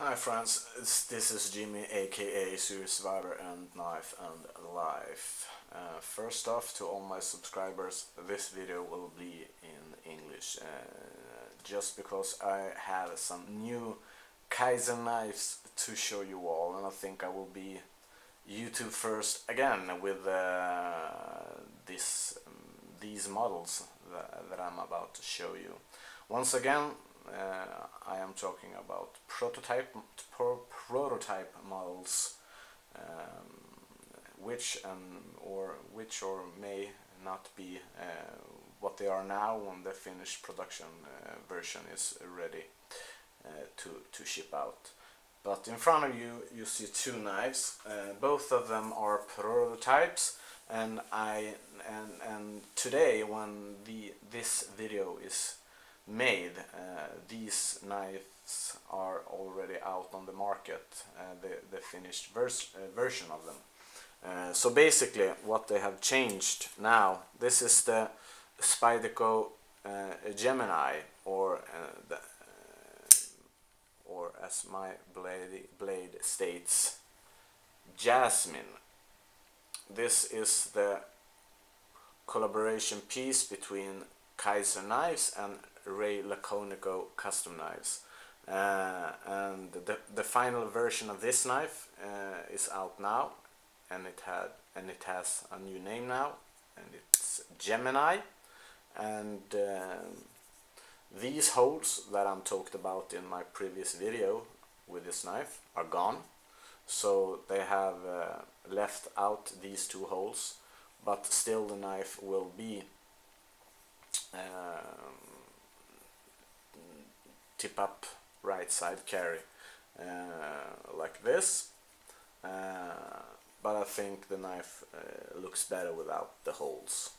Hi friends, this is Jimmy aka Serious Survivor and Knife and Life. First off, to all my subscribers, this video will be in English just because I have some new Kizer Knives to show you all, and I think I will be YouTube first again with these models that I'm about to show you. Once again, I am talking about prototype models, which or may not be what they are now when the finished production version is ready to ship out. But in front of you, you see two knives. Both of them are prototypes, and today when this video is made, these knives are already out on the market, the finished version of them. So basically what they have changed now, this is the Spyderco Gemini, or as my blade states, Jasmine. This is the collaboration piece between Kizer Knives and Ray Laconico Custom Knives, and the final version of this knife is out now, and it has a new name now, and it's Gemini. And these holes that I'm talked about in my previous video with this knife are gone, so they have left out these two holes, but still the knife will be tip up right side carry like this, but I think the knife looks better without the holes.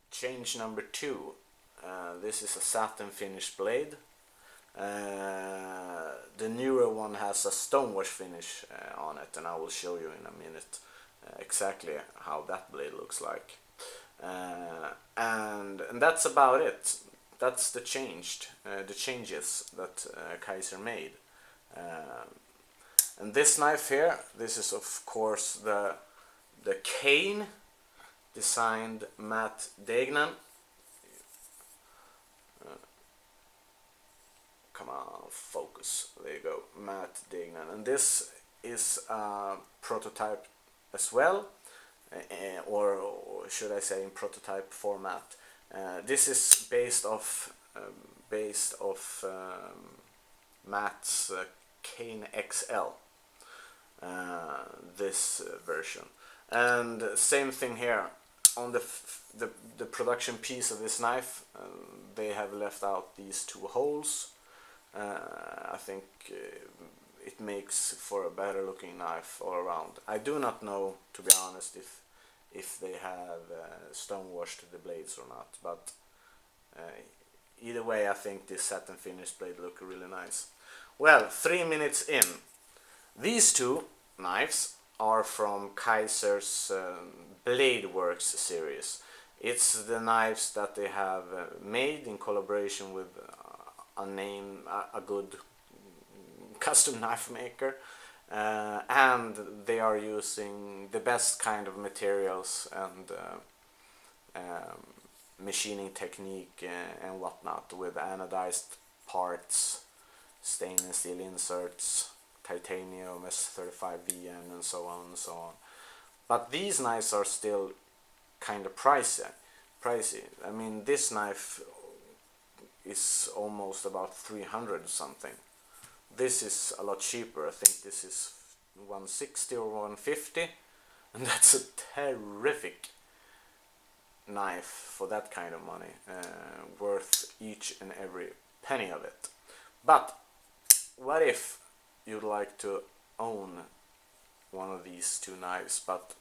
Change number two, this is a satin finish blade. The newer one has a stonewash finish on it, and I will show you in a minute exactly how that blade looks like. And that's about it. That's the changes that Kizer made. And this knife here, this is of course the Kane, designed Matt Degnan. Come on, focus. There you go, Matt Degnan. And this is a prototype as well, or should I say in prototype format. This is based off Matt's Kane XL, this version. And same thing here on the production piece of this knife. They have left out these two holes. I think it makes for a better looking knife all around. I do not know, to be honest, if they have stone washed the blades or not, but either way I think this satin finish blade look really nice. Well, 3 minutes in, these two knives are from Kizer's Blade Works series. It's the knives that they have made in collaboration with a good custom knife maker, and they are using the best kind of materials and machining technique and whatnot, with anodized parts, stainless steel inserts, titanium S35VN, and so on and so on. But these knives are still kind of pricey. I mean, this knife is almost about 300 something. This is a lot cheaper. I think this is 160 or 150, and that's a terrific knife for that kind of money, worth each and every penny of it. But what if you'd like to own one of these two knives but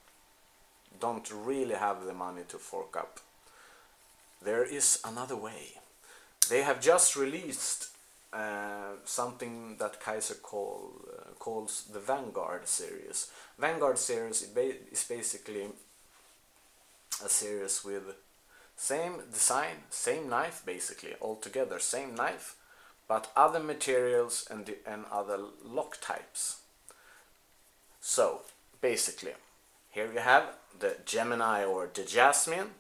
don't really have the money to fork up? There is another way. They have just released something that Kizer calls the Vanguard series. Vanguard series is basically a series with same design, same knife, basically altogether same knife, but other materials and other lock types. So basically, here you have the Gemini or the Jasmine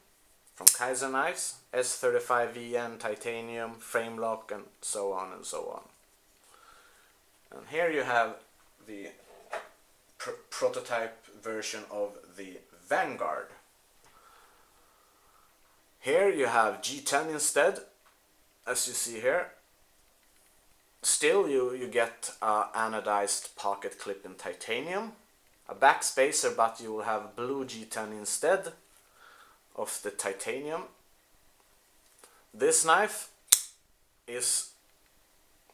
from Kizer Knives, S35VN titanium, frame lock, and so on and so on. And here you have the prototype version of the Vanguard. Here you have G10 instead, as you see here. Still you get anodized pocket clip in titanium, a backspacer, but you will have blue G10 instead of the titanium. This knife is,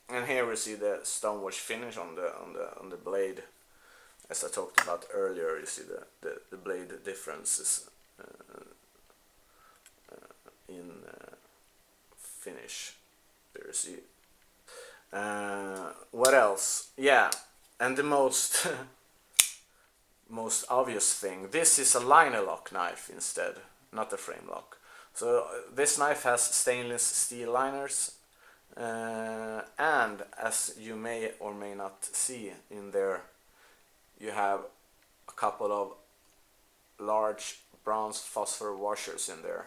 and here we see the stonewash finish on the blade. As I talked about earlier, you see the blade differences in finish. There you see. What else? Yeah, and the most most obvious thing, this is a liner lock knife instead, not a frame lock. So this knife has stainless steel liners, and as you may or may not see in there, you have a couple of large bronze phosphor washers in there.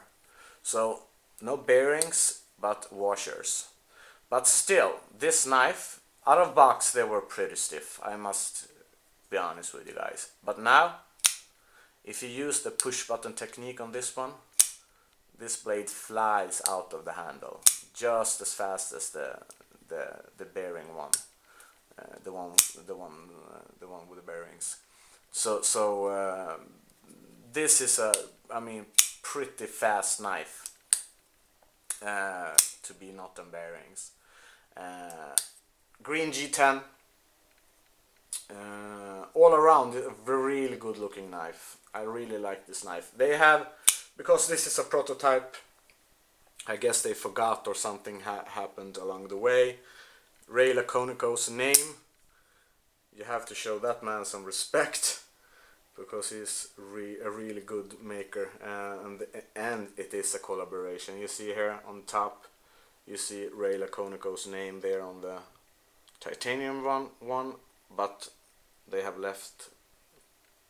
So no bearings but washers. But still, this knife, out of box they were pretty stiff, I must be honest with you guys. But now, if you use the push button technique on this one, this blade flies out of the handle just as fast as the bearing one, the one with the bearings. So this is a, I mean, pretty fast knife to be not on bearings. Green G10, all around a really good looking knife. I really like this knife. They have, because this is a prototype, I guess they forgot or something happened along the way. Ray Laconico's name, you have to show that man some respect, because he's a really good maker, and it is a collaboration. You see here on top, you see Ray Laconico's name there on the titanium one, but they have left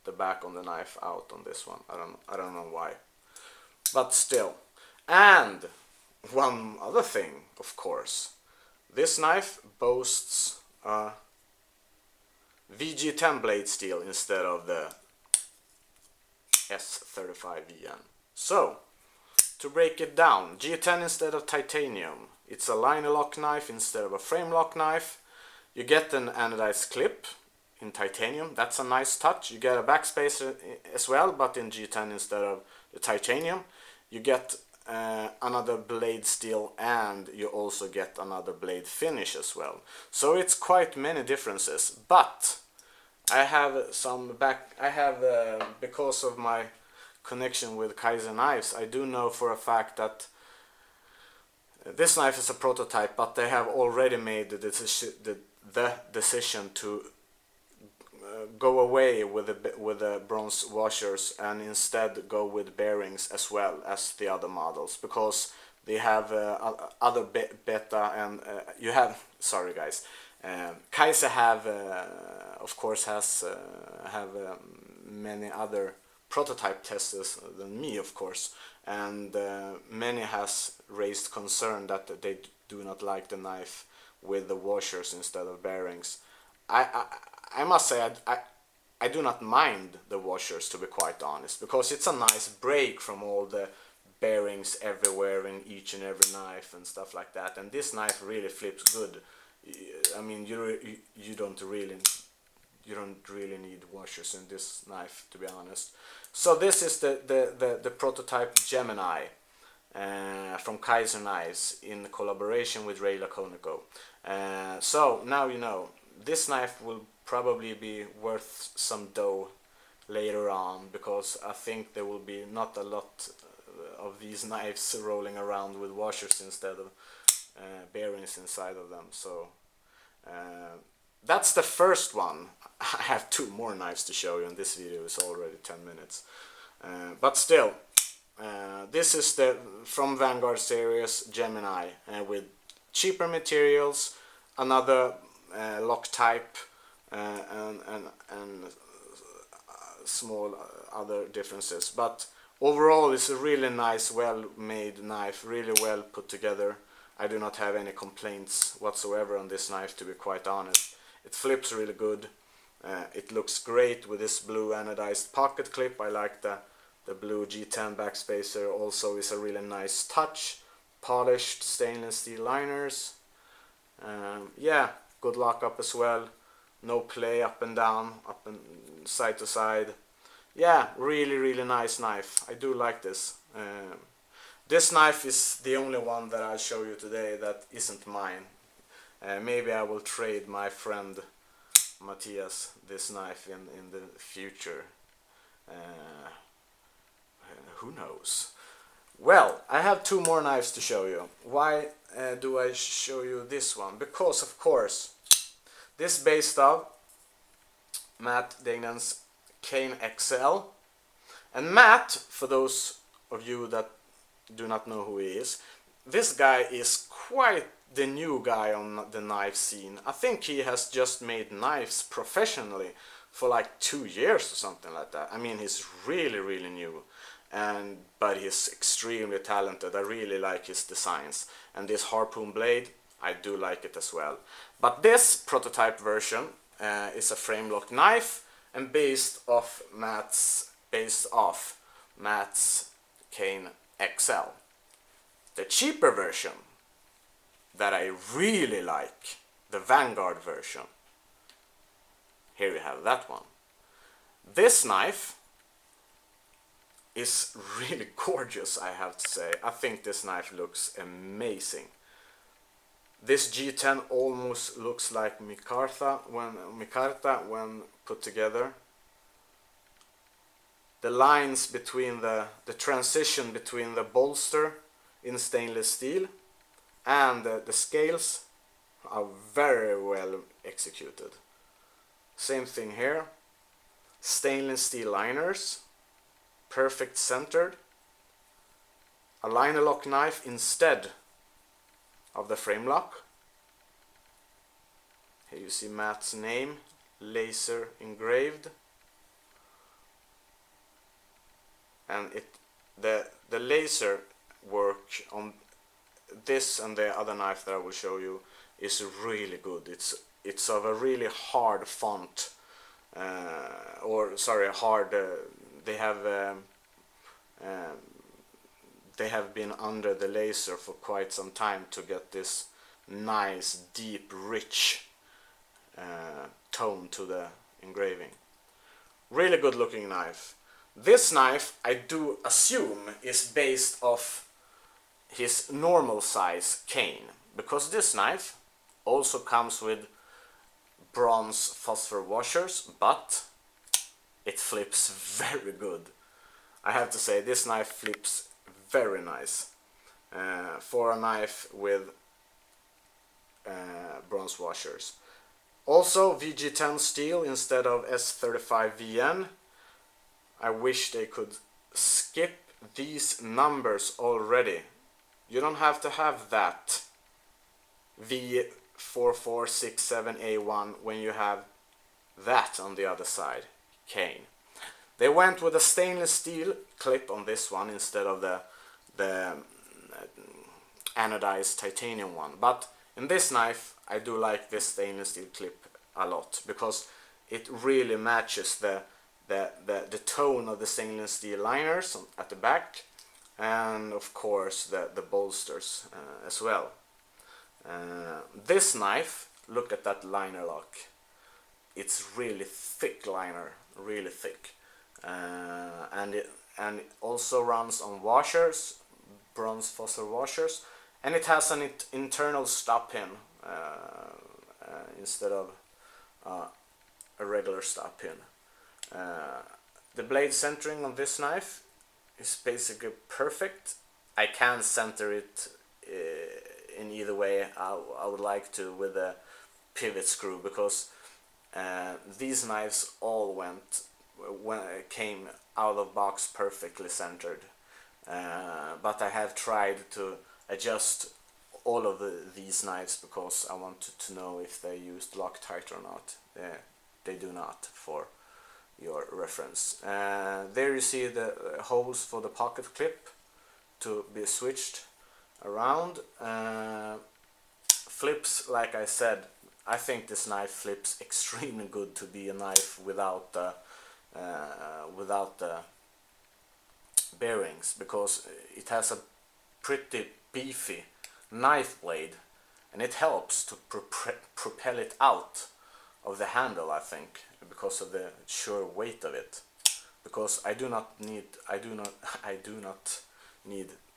the back on the knife out on this one. I don't know why, but still. And one other thing, of course, this knife boasts a VG10 blade steel instead of the S35VN. So, to break it down, G10 instead of titanium. It's a liner lock knife instead of a frame lock knife. You get an anodized clip in titanium. That's a nice touch. You get a backspacer as well, but in G10 instead of the titanium. You get another blade steel, and you also get another blade finish as well. So it's quite many differences. But I have because of my connection with Kizer Knives, I do know for a fact that this knife is a prototype, but they have already made the decision to go away with the bronze washers and instead go with bearings as well as the other models, because they have other beta and you have, sorry guys, Kizer have of course have many other prototype testers than me, of course, and many has raised concern that they do not like the knife with the washers instead of bearings. I must say I do not mind the washers, to be quite honest, because it's a nice break from all the bearings everywhere in each and every knife and stuff like that, and this knife really flips good. I mean, you don't really need washers in this knife, to be honest. So this is the prototype Gemini from Kizer Knives in collaboration with Ray Laconico. So now you know, this knife will probably be worth some dough later on, because I think there will be not a lot of these knives rolling around with washers instead of bearings inside of them. So that's the first one. I have two more knives to show you, and this video is already 10 minutes. But still, this is the from Vanguard series Gemini with cheaper materials, another lock type, and small other differences. But overall, it's a really nice, well-made knife, really well put together. I do not have any complaints whatsoever on this knife, to be quite honest. It flips really good. It looks great with this blue anodized pocket clip. I like the blue G10 backspacer. Also is a really nice touch. Polished stainless steel liners. Yeah, good lockup as well. No play up and down, up and side to side. Yeah, really nice knife. I do like this. This knife is the only one that I'll show you today that isn't mine. Maybe I will trade my friend Matthias this knife in the future. Who knows? Well, I have two more knives to show you. Why do I show you this one? Because, of course, this based off Matt Dagnan's Kane XL. And Matt, for those of you that do not know who he is, this guy is quite the new guy on the knife scene. I think he has just made knives professionally for like 2 years or something like that. I mean, he's really new, but he's extremely talented. I really like his designs, and this harpoon blade, I do like it as well. But this prototype version is a frame lock knife and based off Matt's Kane XL. The cheaper version that I really like, the Vanguard version. Here we have that one. This knife is really gorgeous, I have to say. I think this knife looks amazing. This G10 almost looks like micarta when put together. The lines between the transition between the bolster in stainless steel and the scales are very well executed. Same thing here. Stainless steel liners, perfect centered. A liner lock knife instead of the frame lock. Here you see Matt's name, laser engraved. And the laser work on this and the other knife that I will show you is really good. It's of a really hard font, they have been under the laser for quite some time to get this nice, deep, rich tone to the engraving. Really good looking knife. This knife, I do assume, is based off his normal size cane, because this knife also comes with bronze phosphor washers, but it flips very good. I have to say, this knife flips very nice for a knife with bronze washers. Also VG10 steel instead of S35VN. I wish they could skip these numbers already. You don't have to have that V4467A1 when you have that on the other side, Kane. They went with a stainless steel clip on this one instead of the anodized titanium one. But in this knife, I do like this stainless steel clip a lot because it really matches the tone of the stainless steel liners at the back, and of course the bolsters as well. This knife, look at that liner lock. It's really thick liner, really thick, and it also runs on washers, bronze phosphor washers, and it has an internal stop pin instead of a regular stop pin. The blade centering on this knife is basically perfect. I can center it in either way I would like to with a pivot screw, because these knives all came out of box perfectly centered, but I have tried to adjust all of these knives because I wanted to know if they used Loctite or not. They do not, for your reference. There you see the holes for the pocket clip to be switched around. Flips, like I said, I think this knife flips extremely good to be a knife without the bearings, because it has a pretty beefy knife blade, and it helps to propel it out of the handle, I think, because of the sure weight of it. Because I do not need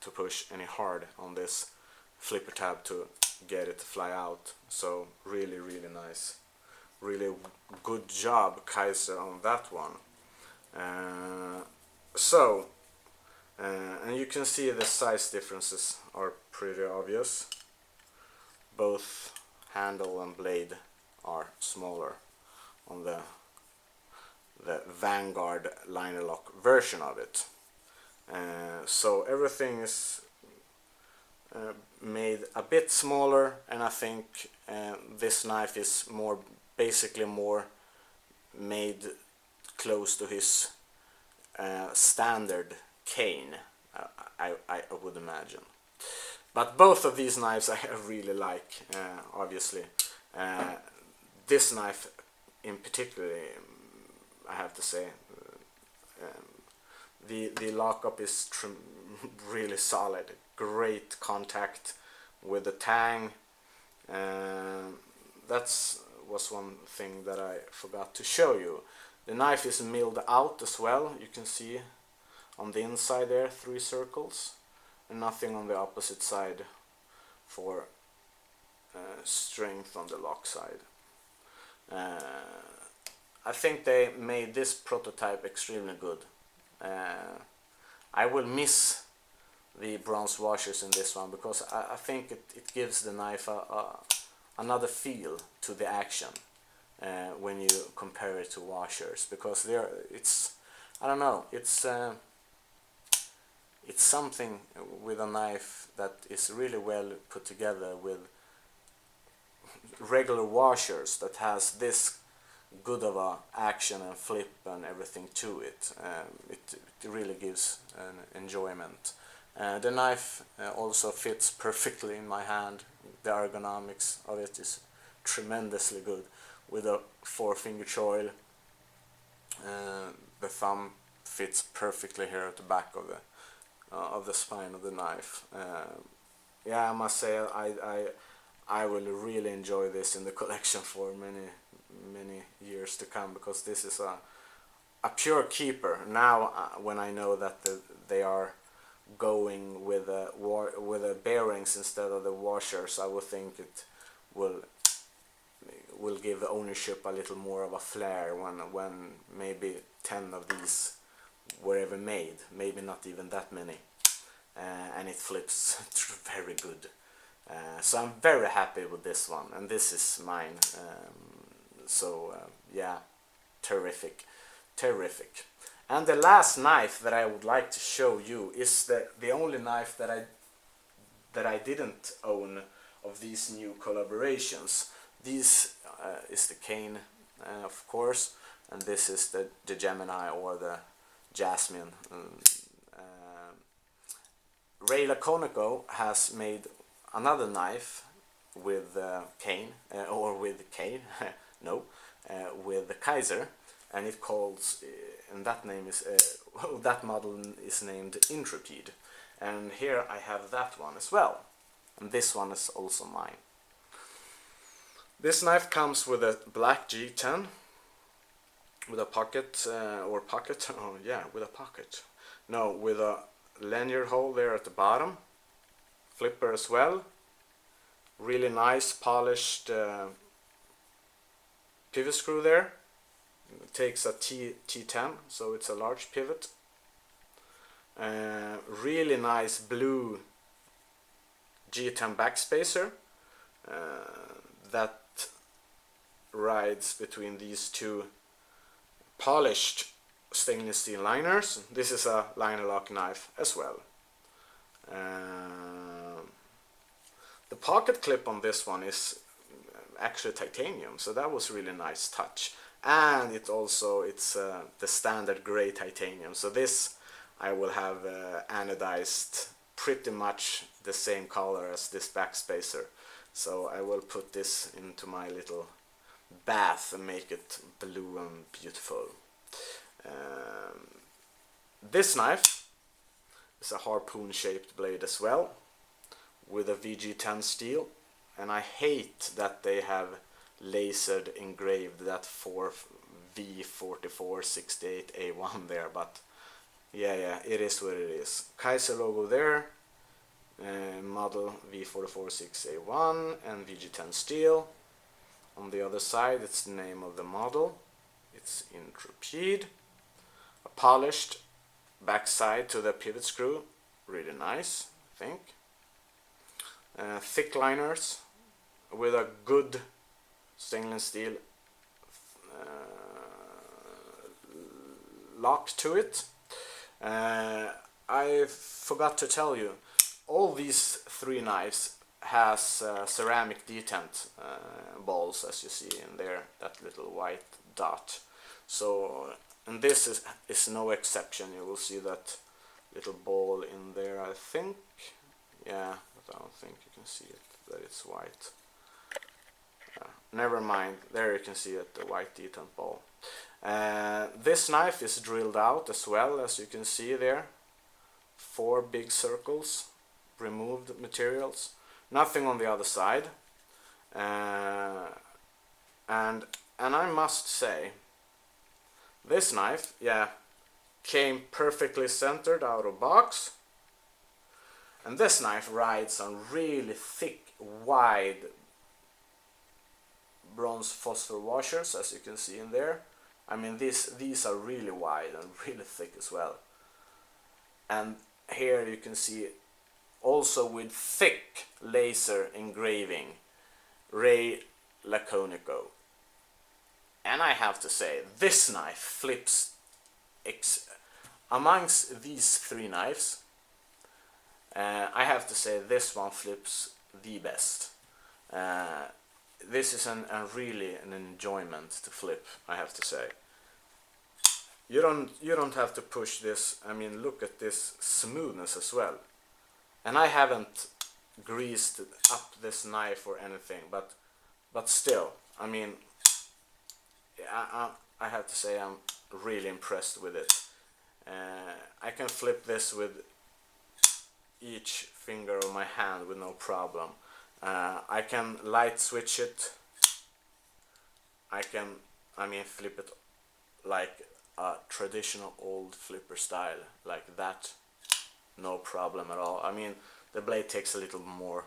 to push any hard on this flipper tab to get it to fly out. So really nice, really good job, Kizer, on that one. And you can see the size differences are pretty obvious. Both handle and blade are smaller on the Vanguard liner lock version of it. So everything is made a bit smaller, and I think this knife is basically more made close to his standard cane, I would imagine. But both of these knives I really like, obviously. This knife in particular, I have to say, the lockup is really solid. Great contact with the tang. That was one thing that I forgot to show you. The knife is milled out as well. You can see on the inside there 3 circles, and nothing on the opposite side for strength on the lock side. I think they made this prototype extremely good. I will miss the bronze washers in this one, because I think it gives the knife another feel to the action when you compare it to washers, because it's something with a knife that is really well put together with regular washers that has this good of a action and flip and everything to it. It really gives an enjoyment. The knife also fits perfectly in my hand. The ergonomics of it is tremendously good, with a 4-finger choil. The thumb fits perfectly here at the back of the spine of the knife. Yeah, I must say I will really enjoy this in the collection for many years to come, because this is a pure keeper. Now when I know that they are going with the bearings instead of the washers, I would think it will give ownership a little more of a flair when maybe 10 of these were ever made, maybe not even that many, and it flips very good. So I'm very happy with this one, and this is mine. Yeah, terrific. And the last knife that I would like to show you is the only knife that I didn't own of these new collaborations. This is the Kane, of course, and this is the Gemini or the Jasmine. Ray Laconico has made another knife with Kane, or with Kane, no, with the Kizer, and it calls, and that name is that model is named Intrepid, and here I have that one as well, and this one is also mine. This knife comes with a black G10 with a pocket, with a lanyard hole there at the bottom, flipper as well, really nice polished pivot screw there. It takes a T10, so it's a large pivot. Really nice blue G10 backspacer that rides between these two polished stainless steel liners. This is a liner lock knife as well. The pocket clip on this one is actually titanium, so that was really nice touch. And it's the standard gray titanium, so this I will have anodized pretty much the same color as this backspacer. So I will put this into my little bath and make it blue and beautiful. This knife is a harpoon shaped blade as well, with a VG10 steel, and I hate that they have lasered engraved that V4468A1 there, but yeah, it is what it is. Kizer logo there, model V4468A1 and VG10 steel. On the other side, it's the name of the model. It's Intrepid. A polished backside to the pivot screw, really nice, I think. Thick liners with a good stainless steel lock to it. I forgot to tell you, all these three knives has ceramic detent balls, as you see in there, that little white dot. So, and this is no exception. You will see that little ball in there, I think. Yeah, but I don't think you can see it, that it's white. Never mind, there you can see it, the white detent ball. This knife is drilled out as well, as you can see there. 4 big circles, removed materials. Nothing on the other side. And I must say, this knife, yeah, came perfectly centered out of box. And this knife rides on really thick, wide bronze phosphor washers, as you can see in there. I mean, these are really wide and really thick as well. And here you can see also with thick laser engraving, Ray Laconico. And I have to say, this knife flips amongst these 3 knives. I have to say this one flips the best. This is really an enjoyment to flip, I have to say. You don't have to push this. I mean, look at this smoothness as well. And I haven't greased up this knife or anything, but still, I mean, I have to say I'm really impressed with it. I can flip this with each finger of my hand with no problem. I can light switch it. I mean, flip it like a traditional old flipper style, like that, no problem at all. I mean, the blade takes a little more,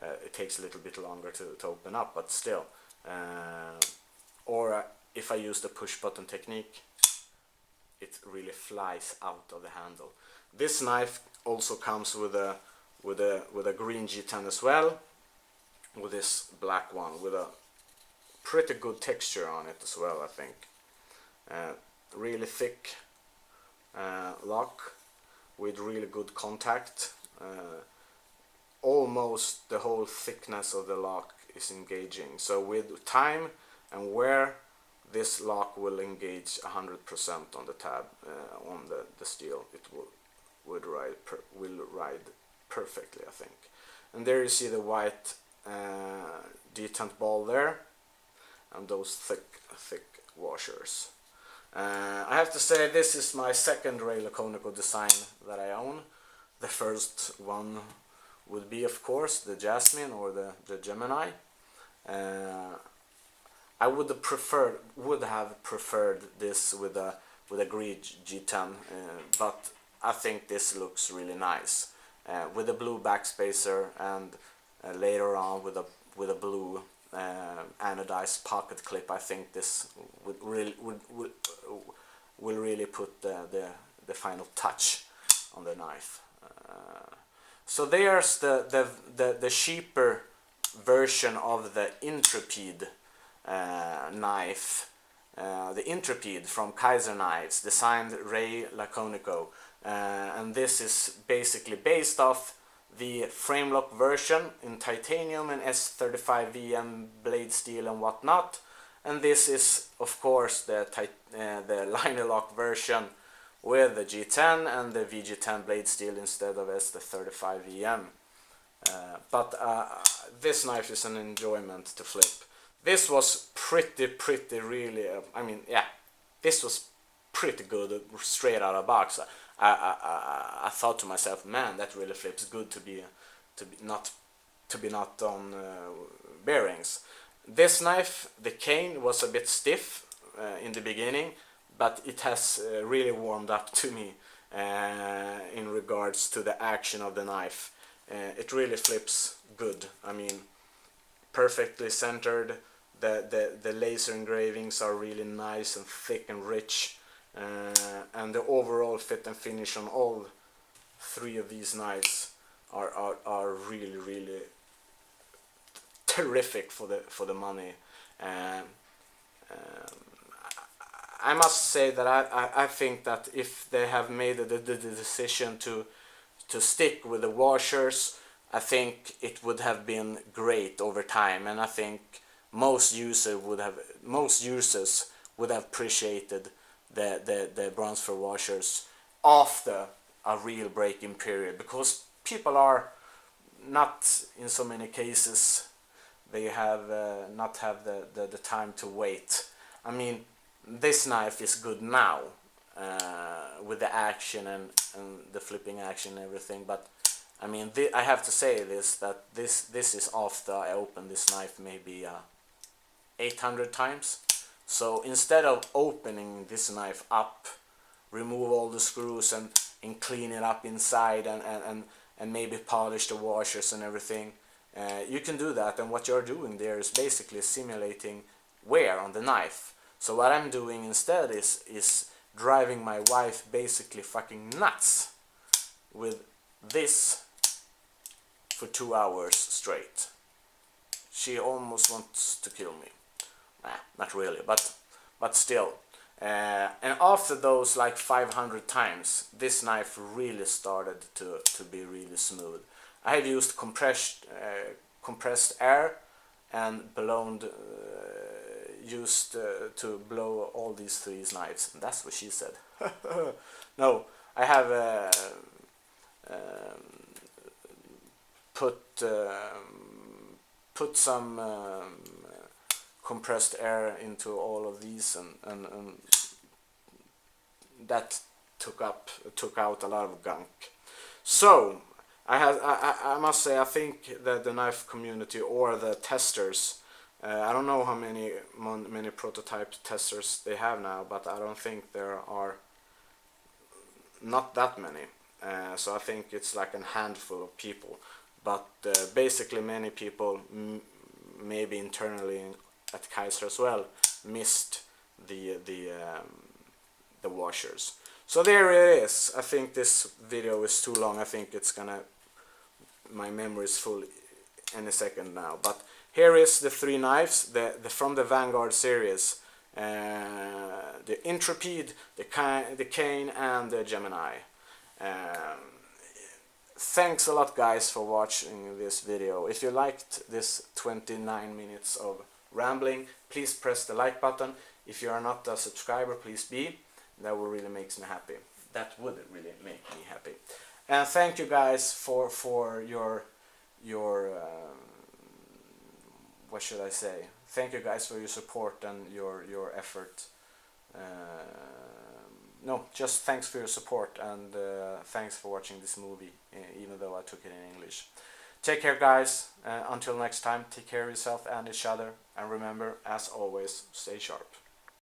it takes a little bit longer to open up, but still. Or if I use the push button technique, it really flies out of the handle. This knife also comes with a green G10 as well, with this black one with a pretty good texture on it as well, I think. Really thick lock with really good contact. Almost the whole thickness of the lock is engaging. So with time and wear, this lock will engage 100% on the tab, on the steel. It will ride perfectly, I think. And there you see the white detent ball there, and those thick washers. I have to say, this is my second Ray Laconico design that I own. The first one would be, of course, the Jasmine or the Gemini. I would have preferred this with a green G10, but I think this looks really nice with a blue backspacer, and later on with a blue anodized pocket clip. I think this will really put the final touch on the knife. So there's the cheaper version of the Intrepid knife, the Intrepid from Kizer Knives, designed Ray Laconico, and this is basically based off the frame lock version in titanium and S35VM blade steel and whatnot, and this is of course the liner lock version with the G10 and the VG10 blade steel instead of S35VM. But this knife is an enjoyment to flip. This was pretty really, this was pretty good straight out of the box. I thought to myself, man, that really flips good to be not on bearings. This knife, the Kane, was a bit stiff in the beginning, but it has really warmed up to me in regards to the action of the knife. It really flips good. I mean, perfectly centered. The laser engravings are really nice and thick and rich, and the overall fit and finish on all three of these knives are really terrific for the money. I must say that I think that if they have made the decision to stick with the washers, I think it would have been great over time, and I think most users would have appreciated the bronze fur washers after a real break-in period, because people are not, in so many cases, they have not have the time to wait. I mean, this knife is good now with the action and the flipping action and everything, but I mean, I have to say that this is after I opened this knife maybe 800 times. So instead of opening this knife up, remove all the screws and clean it up inside and maybe polish the washers and everything, you can do that, and what you're doing there is basically simulating wear on the knife. So what I'm doing instead is driving my wife basically fucking nuts with this for 2 hours straight. She almost wants to kill me. Not really, but still. And after those like 500 times, this knife really started to be really smooth. I have used compressed air and blown used to blow all these three knives. And that's what she said. No, I have put some compressed air into all of these, and that took out a lot of gunk. So I must say, I think that the knife community or the testers, I don't know how many prototype testers they have now, but I don't think there are not that many. So I think it's like a handful of people, but basically many people, maybe internally at Kizer as well, missed the washers. So there it is. I think this video is too long. I think it's gonna, my memory is full any second now. But here is the three knives, from the Vanguard series, the Intrepid, the Kane, and the Gemini. Thanks a lot, guys, for watching this video. If you liked this 29 minutes of rambling, please press the like button. If you are not a subscriber, please be. That would really make me happy. That would really make me happy. And thank you guys for your what should I say? Thank you guys for your support and your effort. No, just thanks for your support, and thanks for watching this movie, even though I took it in English. Take care, guys. Until next time, take care of yourself and each other, and remember, as always, stay sharp.